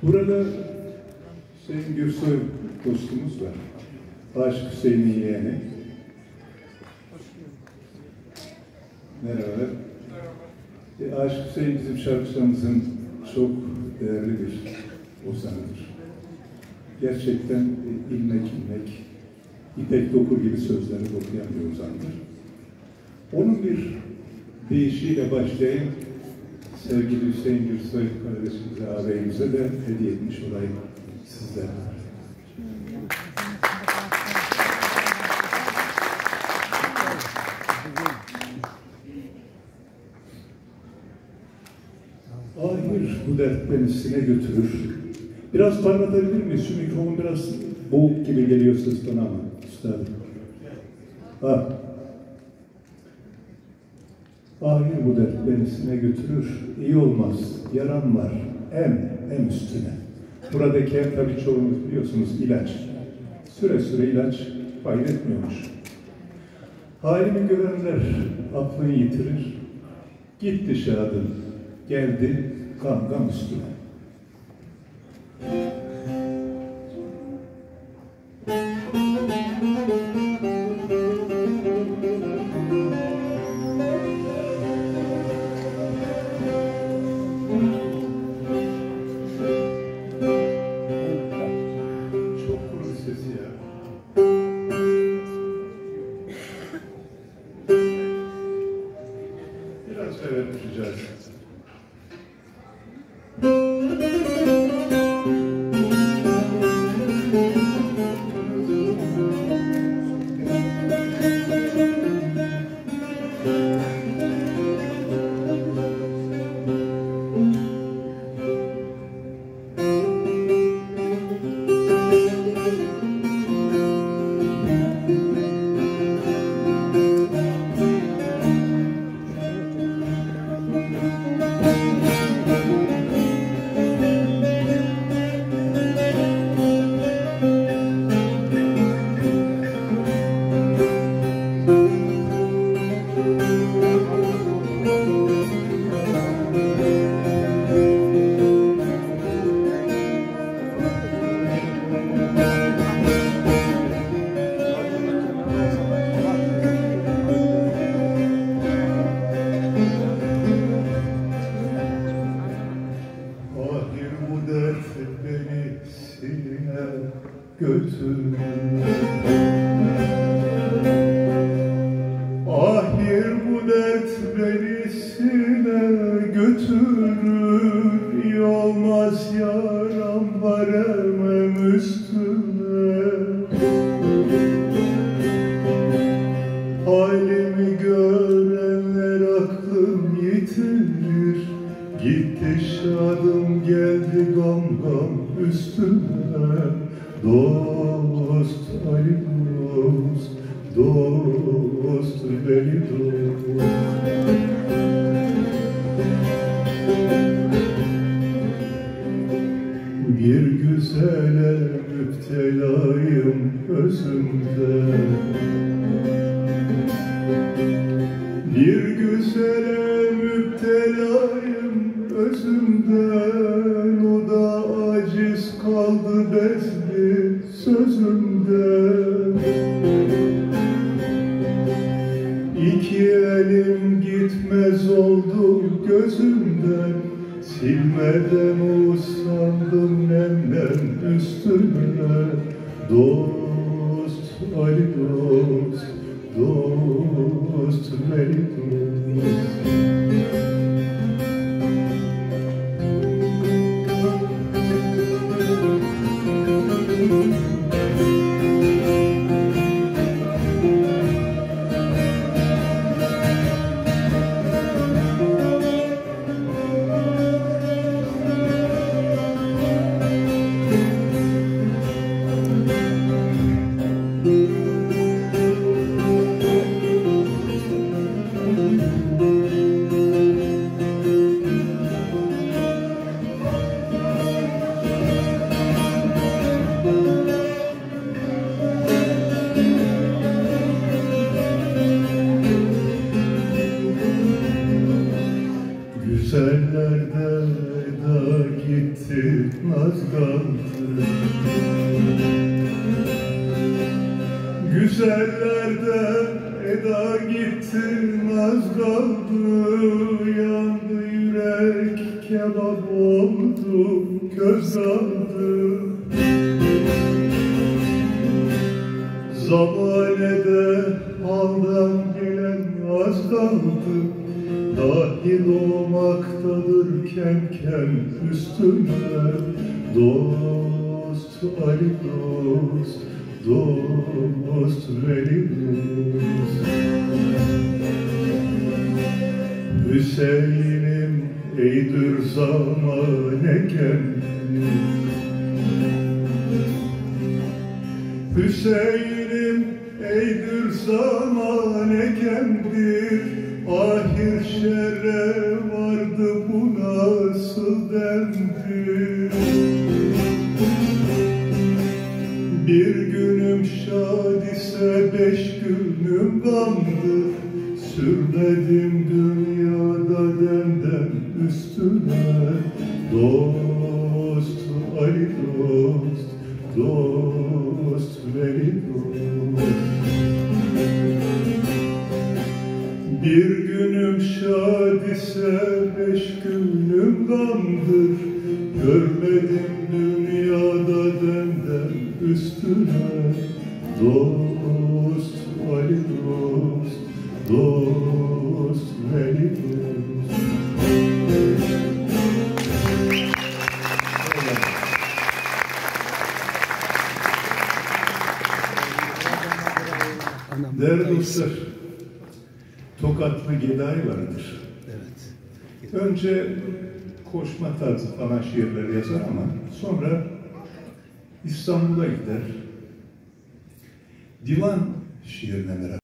Burada Hüseyin Gürsoy dostumuz var. Aşık Hüseyin'in yeğeni. Merhabalar. Aşık Hüseyin bizim şarkılarımızın çok değerli bir ozanıdır. Gerçekten ilmek ilmek, ipek dokur gibi sözleri okuyan bir ozandır. Onun bir deyişiyle başlayayım. Sevgili Hüseyin Gürsoy kardeşimize, ağabeyimize de hediye etmiş olayım sizlere. Ahir bu dert beni sine götürür. Biraz parlatabilir miyiz? Şu mikrofon biraz boğuk gibi geliyor ses bana ama üstadım. Ah. Ahir bu dert beni sine götürür. İyi olmaz. Yaram var. En üstüne. Buradaki hem tabii çoğunuz biliyorsunuz ilaç. Süre süre ilaç fayda etmiyormuş. Halimi görenler aklını yitirir. Gitti şadım. Geldi gam üstüne. Çok kuru bir sesi ya. Biraz şöyle düşeceğiz. Götürür. Ahir bu dert beni sine götürür. İyi olmaz yaram var emem üstüne. Halimi görenler aklım yitirir. Gitti şadım geldi gam üstüne. Dost Ali dost beni dost. Bir güzele müptelayım özümde. Bir güzele müptelayım özümden. O da aciz kaldı bezli sözümden. İki elim gitmez oldu gözümden. Silmeden usandım nemden üstüne. Dost Ali dost, dost beni dost. Güzellerde da gitti gitti, naz kaldı. Güzellerden eda gitti, naz kaldı. Yandı yürek, kebap oldu, köz kaldı. Zamanede haldan gelen az kaldı. Dahi doğmaktadırken üstüne. Dost Ali dost, dost Veli dost. Hüseyin'im eydür zamane geldi. Hüseyin'im eydür zamane kendir. Ahir şerre vardı, bu nasıl dendir? Bir günüm şad ise 5 günüm gamdır. Sürmedim dünyada demden üstüne. Dost Ali dost, dost Veli dost. Bir günüm şad ise 5 günüm gamdır. Görmedim dünyada demden üstüne. Dost Ali dost, dost Veli dost. Değerli dostlar, Tokatlı Gedai vardır. Evet. Önce koşma tarzı falan şiirler yazar ama sonra İstanbul'a gider. Divan şiirine merak